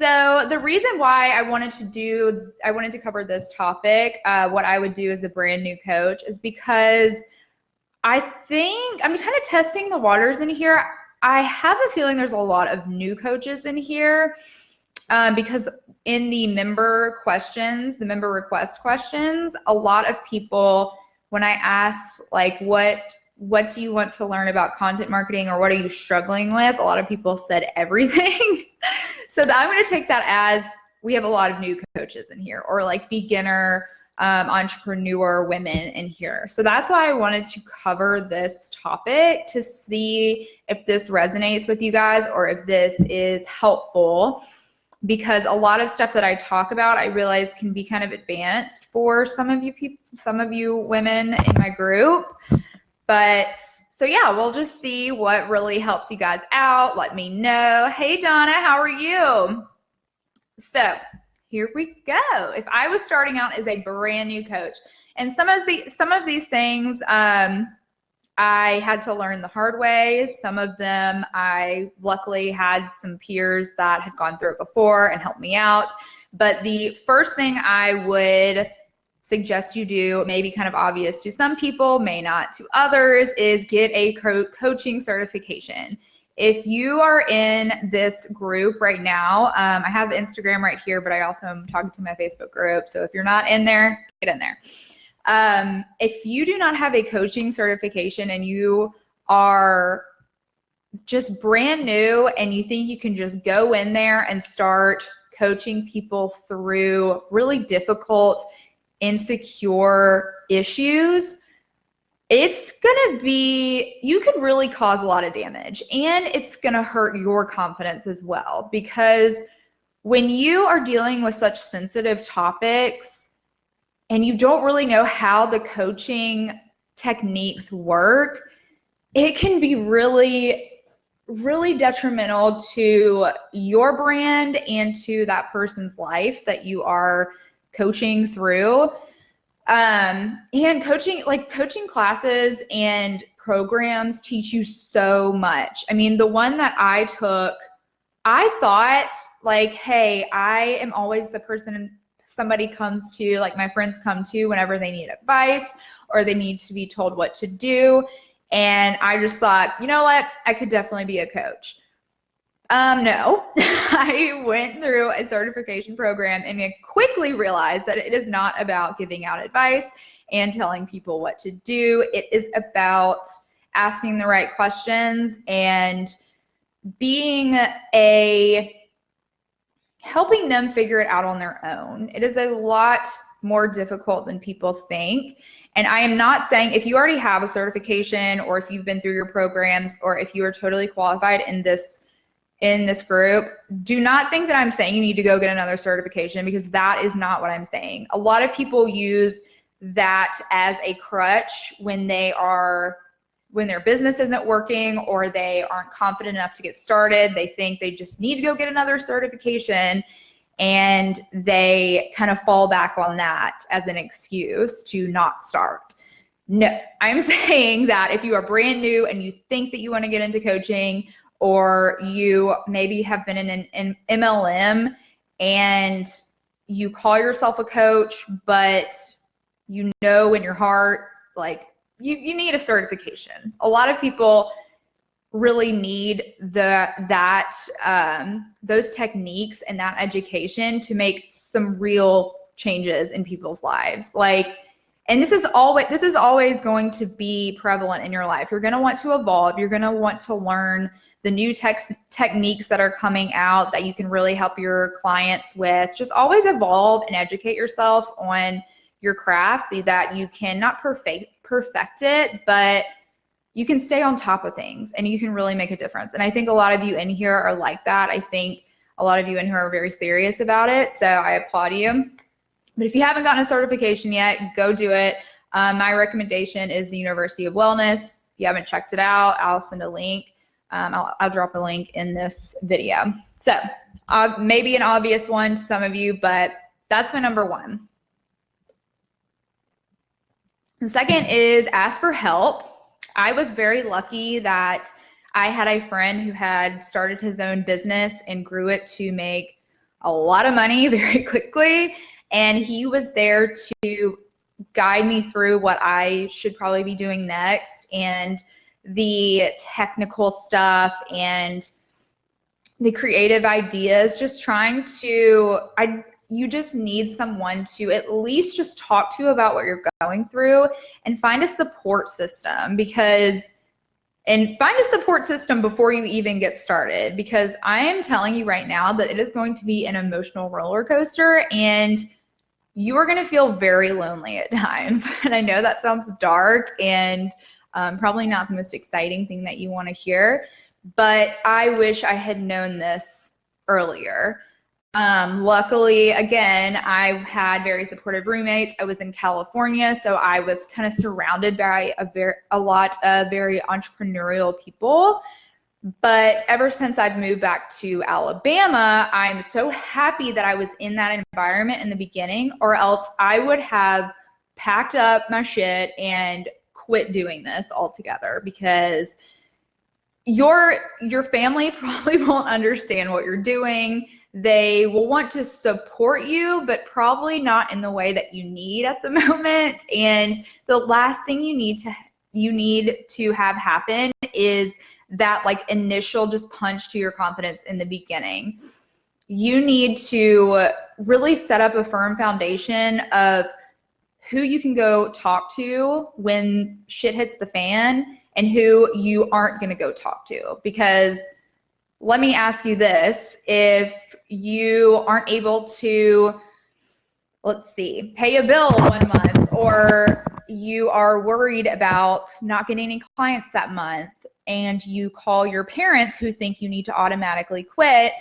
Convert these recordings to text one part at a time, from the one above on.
So the reason why I wanted to cover this topic, what I would do as a brand new coach, is because I think I'm kind of testing the waters in here. I have a feeling there's a lot of new coaches in here because in the member request questions, a lot of people, when I asked like, what do you want to learn about content marketing, or what are you struggling with? A lot of people said everything. So I'm going to take that as we have a lot of new coaches in here, or like beginner entrepreneur women in here. So that's why I wanted to cover this topic, to see if this resonates with you guys or if this is helpful, because a lot of stuff that I talk about, I realize can be kind of advanced for some of you women in my group. But so yeah, we'll just see what really helps you guys out. Let me know. Hey Donna, how are you? So here we go. If I was starting out as a brand new coach, and some of these things I had to learn the hard way. Some of them I luckily had some peers that had gone through it before and helped me out. But the first thing I would suggest you do, maybe kind of obvious to some people, may not to others, is get a coaching certification. If you are in this group right now, I have Instagram right here, but I also am talking to my Facebook group. So if you're not in there, get in there. If you do not have a coaching certification and you are just brand new and you think you can just go in there and start coaching people through really difficult, insecure issues, you could really cause a lot of damage, and it's going to hurt your confidence as well, because when you are dealing with such sensitive topics and you don't really know how the coaching techniques work, it can be really, really detrimental to your brand and to that person's life that you are coaching through. And coaching classes and programs teach you so much. I mean, the one that I took, I thought like, hey, I am always the person somebody comes to, like my friends come to whenever they need advice or they need to be told what to do. And I just thought, you know what, I could definitely be a coach. No, I went through a certification program and I quickly realized that it is not about giving out advice and telling people what to do. It is about asking the right questions and helping them figure it out on their own. It is a lot more difficult than people think. And I am not saying if you already have a certification, or if you've been through your programs, or if you are totally qualified in this group, do not think that I'm saying you need to go get another certification, because that is not what I'm saying. A lot of people use that as a crutch when their business isn't working or they aren't confident enough to get started. They think they just need to go get another certification, and they kind of fall back on that as an excuse to not start. No, I'm saying that if you are brand new and you think that you want to get into coaching, or you maybe have been in an MLM and you call yourself a coach, but you know in your heart, like you need a certification. A lot of people really need those techniques and that education to make some real changes in people's lives. And this is always going to be prevalent in your life. You're going to want to evolve. You're going to want to learn the new techniques that are coming out that you can really help your clients with. Just always evolve and educate yourself on your craft so that you can not perfect it, but you can stay on top of things and you can really make a difference. And I think a lot of you in here are like that. I think a lot of you in here are very serious about it. So I applaud you. But if you haven't gotten a certification yet, go do it. My recommendation is the University of Wellness. If you haven't checked it out, I'll send a link. I'll drop a link in this video. So maybe an obvious one to some of you, but that's my number one. The second is ask for help. I was very lucky that I had a friend who had started his own business and grew it to make a lot of money very quickly. And he was there to guide me through what I should probably be doing next, and the technical stuff and the creative ideas, just trying to, you just need someone to at least just talk to about what you're going through, and find a support system, and find a support system before you even get started, because I am telling you right now that it is going to be an emotional roller coaster, and you are going to feel very lonely at times. And I know that sounds dark and probably not the most exciting thing that you want to hear, but I wish I had known this earlier. Luckily, again, I had very supportive roommates. I was in California, so I was kind of surrounded by a lot of very entrepreneurial people. But ever since I've moved back to Alabama, I'm so happy that I was in that environment in the beginning, or else I would have packed up my shit and quit doing this altogether, because your family probably won't understand what you're doing. They will want to support you, but probably not in the way that you need at the moment. And the last thing you need to have happen is that like initial just punch to your confidence in the beginning. You need to really set up a firm foundation of who you can go talk to when shit hits the fan, and who you aren't going to go talk to. Because let me ask you this, if you aren't able to, let's see, pay a bill one month, or you are worried about not getting any clients that month, and you call your parents who think you need to automatically quit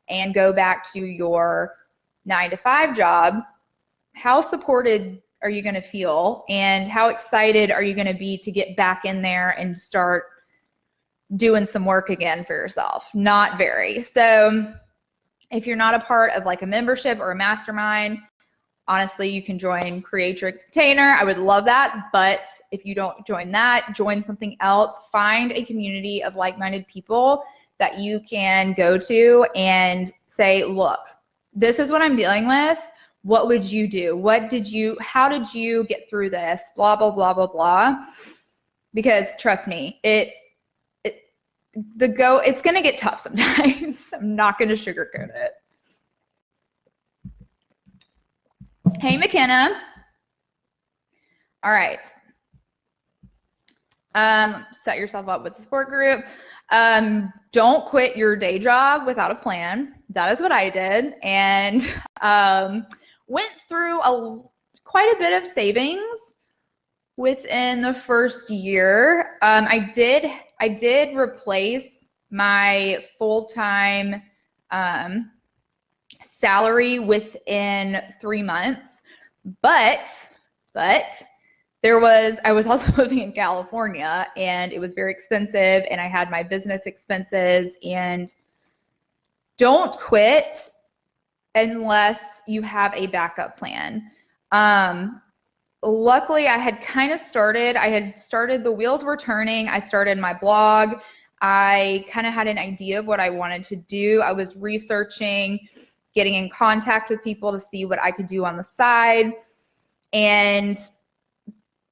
and go back to your 9-to-5 job, how supported are you going to feel, and how excited are you going to be to get back in there and start doing some work again for yourself? Not very. So if you're not a part of like a membership or a mastermind, honestly, you can join Creatrix Container. I would love that. But if you don't join that, join something else. Find a community of like-minded people that you can go to and say, look, this is what I'm dealing with. What would you do? How did you get through this? Blah, blah, blah, blah, blah. Because trust me, it's going to get tough sometimes. I'm not going to sugarcoat it. Hey, McKenna. All right. Set yourself up with a support group. Don't quit your day job without a plan. That is what I did. And went through quite a bit of savings within the first year. I did replace my full-time salary within 3 months, but I was also living in California, and it was very expensive, and I had my business expenses. And don't quit unless you have a backup plan. Luckily, I had started, the wheels were turning. I started my blog. I kind of had an idea of what I wanted to do. I was researching, getting in contact with people to see what I could do on the side.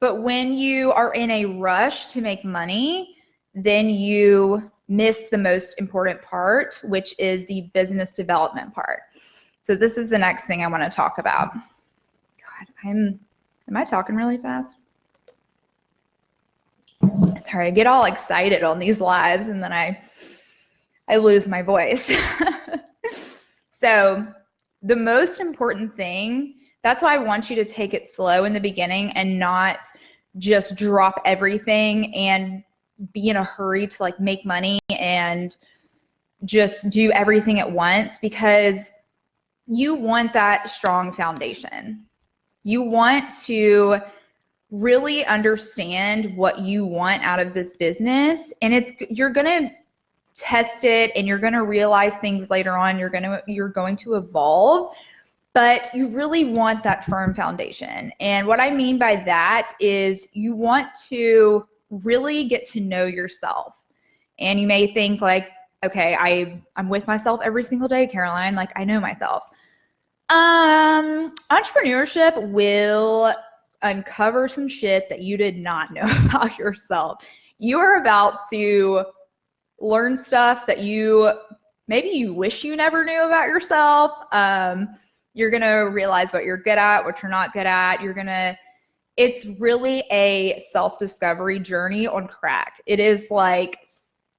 But when you are in a rush to make money, then you miss the most important part, which is the business development part. So this is the next thing I want to talk about. God, am I talking really fast? Sorry, I get all excited on these lives and then I lose my voice. So the most important thing, that's why I want you to take it slow in the beginning and not just drop everything and be in a hurry to like make money and just do everything at once, because you want that strong foundation. You want to really understand what you want out of this business, and you're going to test it and you're going to realize things later on. You're going to evolve, but you really want that firm foundation. And what I mean by that is you want to really get to know yourself. And you may think like, okay, I'm with myself every single day, Caroline. Like, I know myself. Entrepreneurship will uncover some shit that you did not know about yourself. You are about to learn stuff that maybe you wish you never knew about yourself. You're going to realize what you're good at, what you're not good at. It's really a self-discovery journey on crack. It is like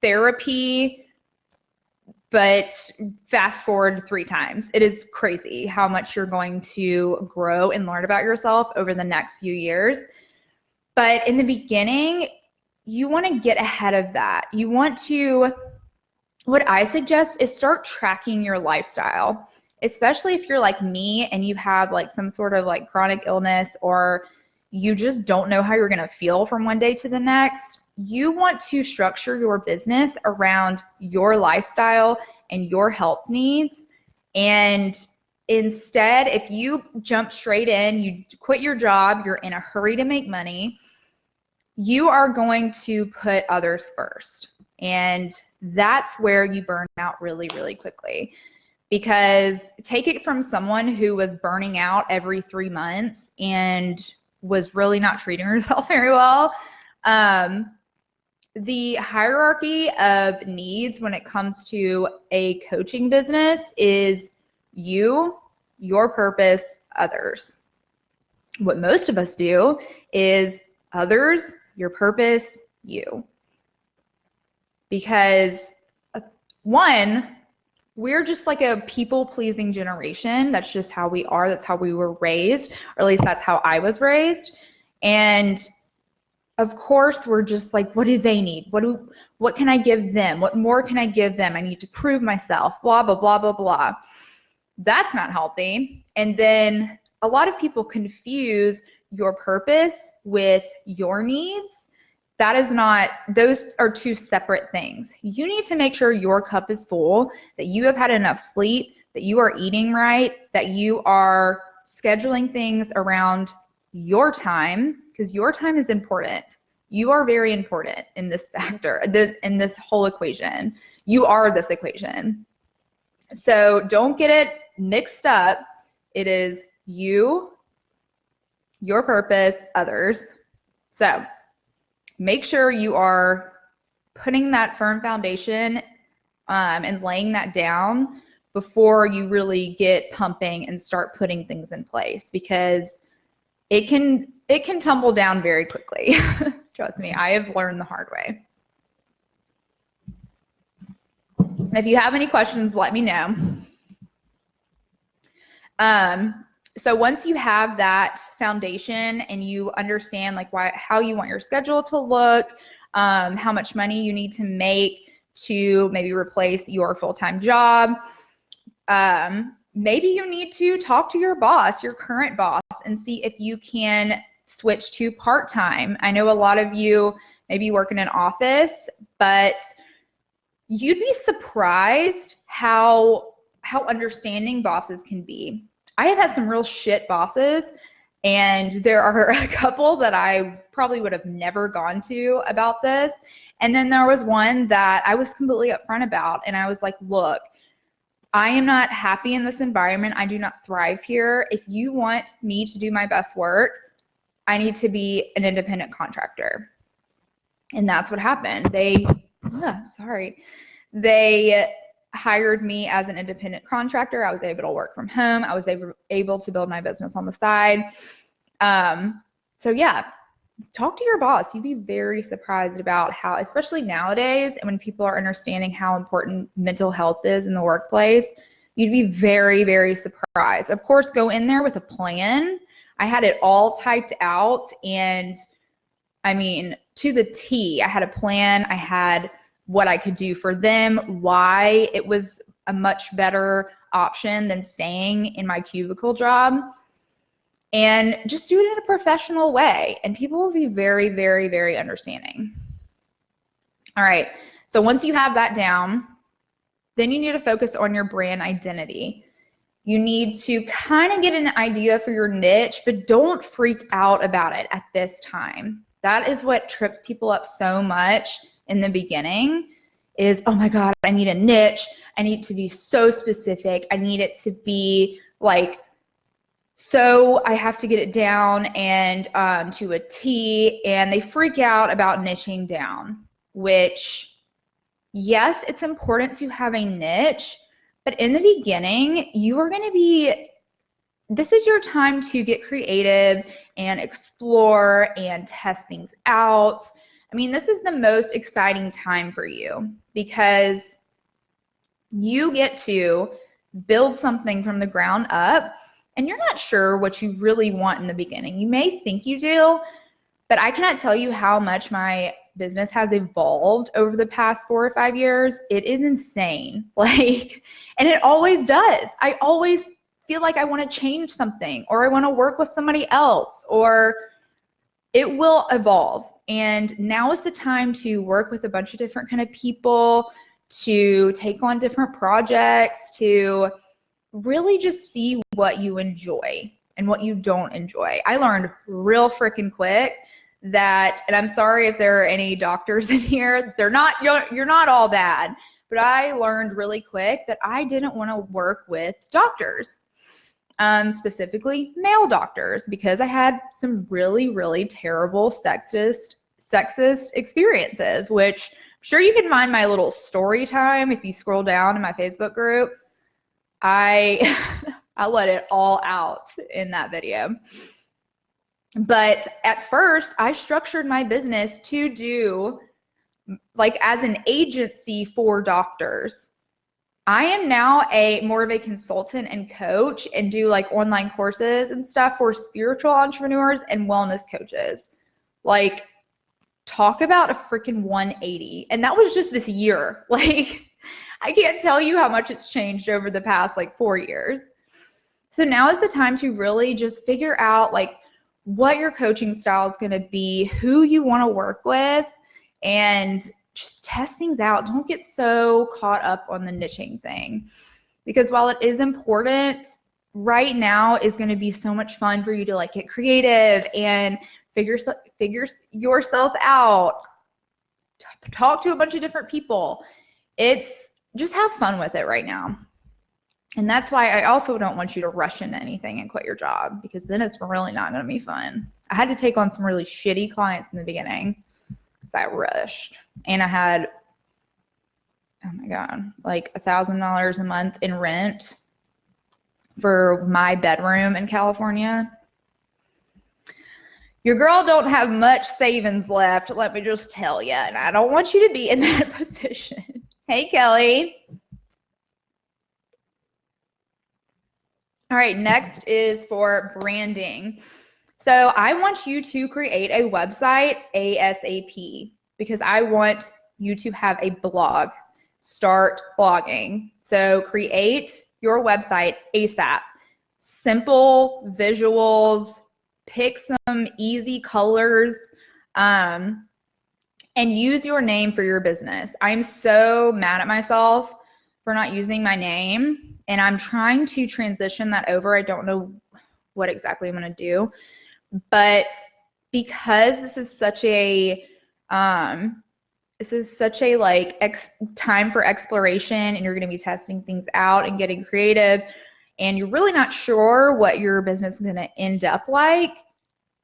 therapy, but fast forward 3 times. It is crazy how much you're going to grow and learn about yourself over the next few years. But in the beginning, you want to get ahead of that. What I suggest is start tracking your lifestyle, especially if you're like me and you have like some sort of like chronic illness, or you just don't know how you're going to feel from one day to the next. You want to structure your business around your lifestyle and your health needs. And instead, if you jump straight in, you quit your job, you're in a hurry to make money, you are going to put others first. And that's where you burn out really, really quickly. Because take it from someone who was burning out every 3 months and was really not treating herself very well. The hierarchy of needs when it comes to a coaching business is you, your purpose, others. What most of us do is others, your purpose, you. Because one, we're just like a people-pleasing generation. That's just how we are. That's how we were raised, or at least that's how I was raised. And of course, we're just like, what do they need? What can I give them? What more can I give them? I need to prove myself, blah, blah, blah, blah, blah. That's not healthy. And then a lot of people confuse your purpose with your needs. Those are 2 separate things. You need to make sure your cup is full, that you have had enough sleep, that you are eating right, that you are scheduling things around your time, because your time is important. You are very important in this factor, in this whole equation. You are this equation. So don't get it mixed up. It is you, your purpose, others. So make sure you are putting that firm foundation and laying that down before you really get pumping and start putting things in place, because it can tumble down very quickly. Trust me, I have learned the hard way. And if you have any questions, let me know. So once you have that foundation and you understand like how you want your schedule to look, how much money you need to make to maybe replace your full-time job, maybe you need to talk to your boss, your current boss, and see if you can switch to part-time. I know a lot of you maybe work in an office, but you'd be surprised how understanding bosses can be. I have had some real shit bosses, and there are a couple that I probably would have never gone to about this. And then there was one that I was completely upfront about, and I was like, look, I am not happy in this environment. I do not thrive here. If you want me to do my best work, I need to be an independent contractor. And that's what happened. They hired me as an independent contractor. I was able to work from home. I was able to build my business on the side. So yeah, talk to your boss. You'd be very surprised about how, especially nowadays, and when people are understanding how important mental health is in the workplace, you'd be very, very surprised. Of course, go in there with a plan. I had it all typed out, and I mean, to the T. I had a plan. I had what I could do for them, why it was a much better option than staying in my cubicle job, and just do it in a professional way. And people will be very, very, very understanding. All right. So once you have that down, then you need to focus on your brand identity. You need to kind of get an idea for your niche, but don't freak out about it at this time. That is what trips people up so much in the beginning, is, oh my God, I need a niche. I need to be so specific. I need it to be like, so I have to get it down and to a T, and they freak out about niching down, which, yes, it's important to have a niche, but in the beginning, you are going to be, this is your time to get creative and explore and test things out. I mean, this is the most exciting time for you because you get to build something from the ground up, and you're not sure what you really want in the beginning. You may think you do, but I cannot tell you how much my business has evolved over the past 4 or 5 years. It is insane. Like, and it always does. I always feel like I want to change something, or I want to work with somebody else, or it will evolve. And now is the time to work with a bunch of different kind of people, to take on different projects, to really just see what you enjoy and what you don't enjoy. I learned real freaking quick that, and I'm sorry if there are any doctors in here, they're not, you're not all bad, but I learned really quick that I didn't want to work with doctors, specifically male doctors, because I had some really, really terrible sexist experiences, which I'm sure you can find my little story time if you scroll down in my Facebook group. I let it all out in that video. But at first, I structured my business to do like as an agency for doctors. I am now more of a consultant and coach, and do like online courses and stuff for spiritual entrepreneurs and wellness coaches. Like, talk about a freaking 180. And that was just this year. Like, I can't tell you how much it's changed over the past like 4 years. So now is the time to really just figure out like what your coaching style is going to be, who you want to work with, and just test things out. Don't get so caught up on the niching thing, because while it is important, right now is going to be so much fun for you to like get creative and figure yourself out, talk to a bunch of different people. It's just have fun with it right now. And that's why I also don't want you to rush into anything and quit your job, because then it's really not going to be fun. I had to take on some really shitty clients in the beginning because I rushed, and I had, oh my God, like $1,000 a month in rent for my bedroom in California. Your girl don't have much savings left, let me just tell you, and I don't want you to be in that position. Hey, Kelly. All right, next is for branding. So I want you to create a website ASAP, because I want you to have a blog. Start blogging. So create your website ASAP. Simple visuals, pick some easy colors, and use your name for your business. I'm so mad at myself for not using my name, and I'm trying to transition that over. I don't know what exactly I'm going to do, but because this is such a like time for exploration, and you're going to be testing things out and getting creative, and you're really not sure what your business is going to end up like,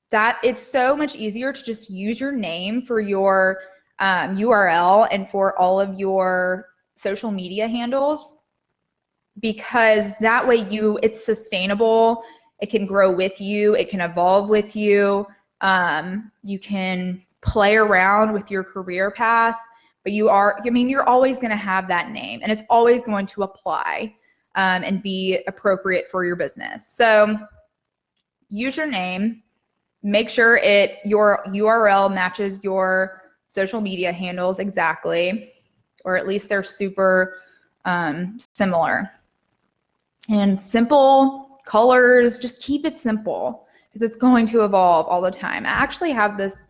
that it's so much easier to just use your name for your URL and for all of your social media handles, because that way it's sustainable. It can grow with you. It can evolve with you. You can play around with your career path, but you're always going to have that name, and it's always going to apply and be appropriate for your business. So use your name. Make sure your URL matches your social media handles exactly, or at least they're super similar. And simple colors, just keep it simple, because it's going to evolve all the time. I actually have this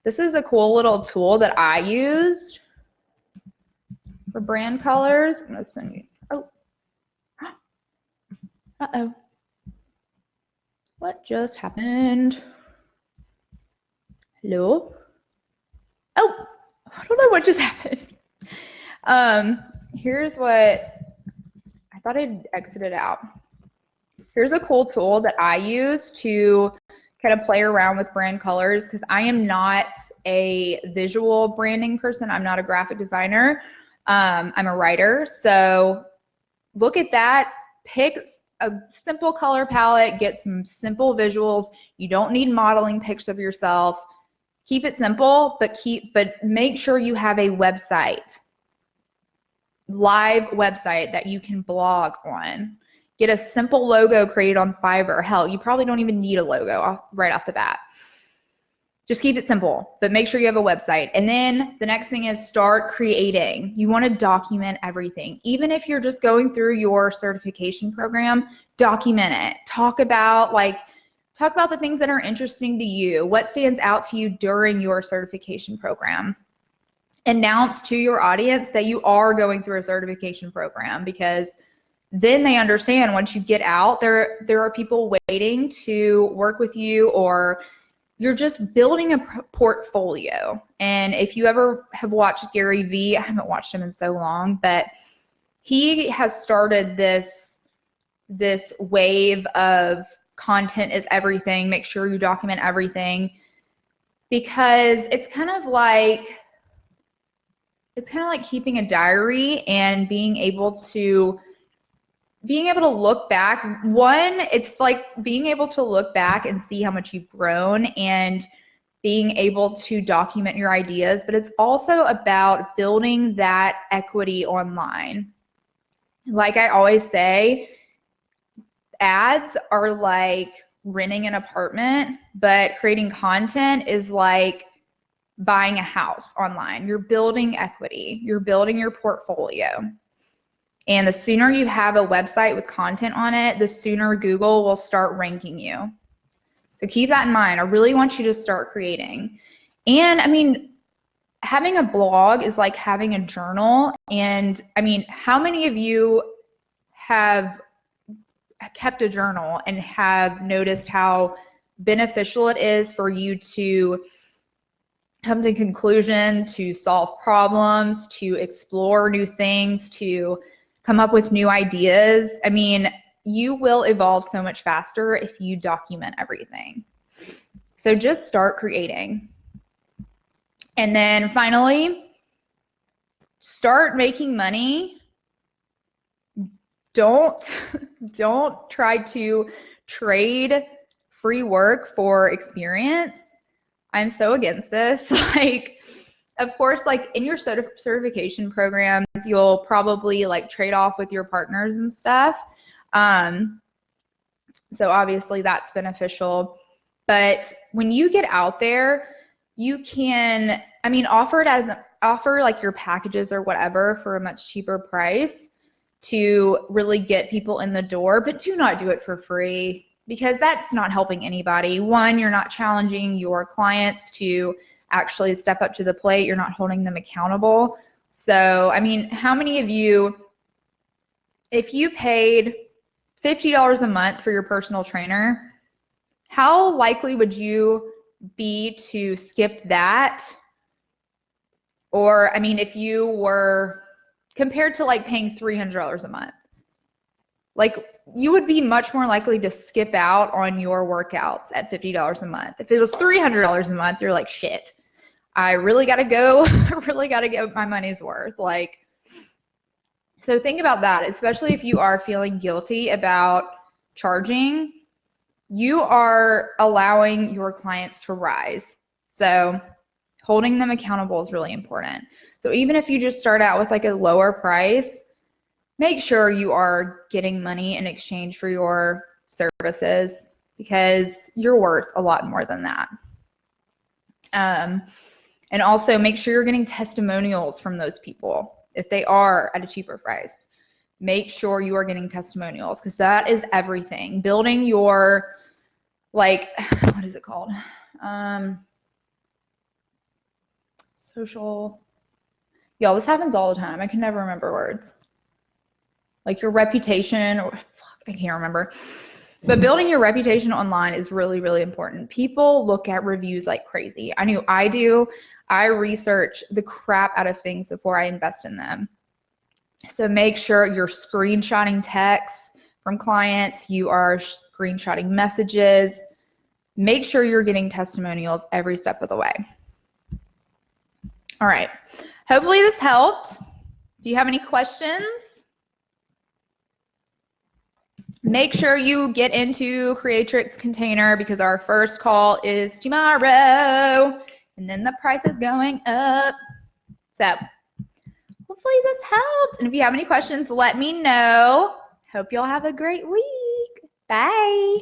is a cool little tool that I used for brand colors. I'm going to send you, uh-oh. What just happened? Hello? Oh, I don't know what just happened. Here's what I thought I'd exited out. Here's a cool tool that I use to kind of play around with brand colors, because I am not a visual branding person. I'm not a graphic designer. I'm a writer. So look at that, pick a simple color palette, get some simple visuals. You don't need modeling pics of yourself. Keep it simple, but make sure you have a website, live website that you can blog on. Get a simple logo created on Fiverr. Hell, you probably don't even need a logo right off the bat. Just keep it simple, but make sure you have a website. And then the next thing is start creating. You want to document everything. Even if you're just going through your certification program, document it. Talk about the things that are interesting to you. What stands out to you during your certification program? Announce to your audience that you are going through a certification program, because then they understand once you get out, there are people waiting to work with you, or you're just building a portfolio. And if you ever have watched Gary Vee, I haven't watched him in so long, but he has started this wave of content is everything. Make sure you document everything, because it's kind of like keeping a diary and being able to look back. One, it's like being able to look back and see how much you've grown and being able to document your ideas, but it's also about building that equity online. Like I always say, ads are like renting an apartment, but creating content is like buying a house online. You're building equity. You're building your portfolio. And the sooner you have a website with content on it, the sooner Google will start ranking you. So keep that in mind. I really want you to start creating. And I mean, having a blog is like having a journal. And I mean, how many of you have kept a journal and have noticed how beneficial it is for you to come to conclusion, to solve problems, to explore new things, to come up with new ideas? I mean, you will evolve so much faster if you document everything. So just start creating. And then finally, start making money. Don't try to trade free work for experience. I'm so against this. Of course, in your certification programs, you'll probably trade off with your partners and stuff. So obviously that's beneficial. But when you get out there, you can, offer your packages or whatever for a much cheaper price to really get people in the door, but do not do it for free, because that's not helping anybody. One, you're not challenging your clients to actually step up to the plate. You're not holding them accountable. So, how many of you, if you paid $50 a month for your personal trainer, how likely would you be to skip that? Or, if you were compared to paying $300 a month, you would be much more likely to skip out on your workouts at $50 a month. If it was $300 a month, you're like, shit, I really got to go. I really got to get my money's worth. So think about that, especially if you are feeling guilty about charging. You are allowing your clients to rise. So holding them accountable is really important. So even if you just start out with a lower price, make sure you are getting money in exchange for your services, because you're worth a lot more than that. And also make sure you're getting testimonials from those people. If they are at a cheaper price, make sure you are getting testimonials, because that is everything. Building your, what is it called? Social. Y'all, this happens all the time. I can never remember words. Your reputation, or I can't remember. But building your reputation online is really, really important. People look at reviews like crazy. I knew I do. I research the crap out of things before I invest in them. So make sure you're screenshotting texts from clients, you are screenshotting messages. Make sure you're getting testimonials every step of the way. All right. Hopefully this helped. Do you have any questions? Make sure you get into Creatrix Container because our first call is tomorrow, and then the price is going up. So hopefully this helped. And if you have any questions, let me know. Hope y'all have a great week. Bye.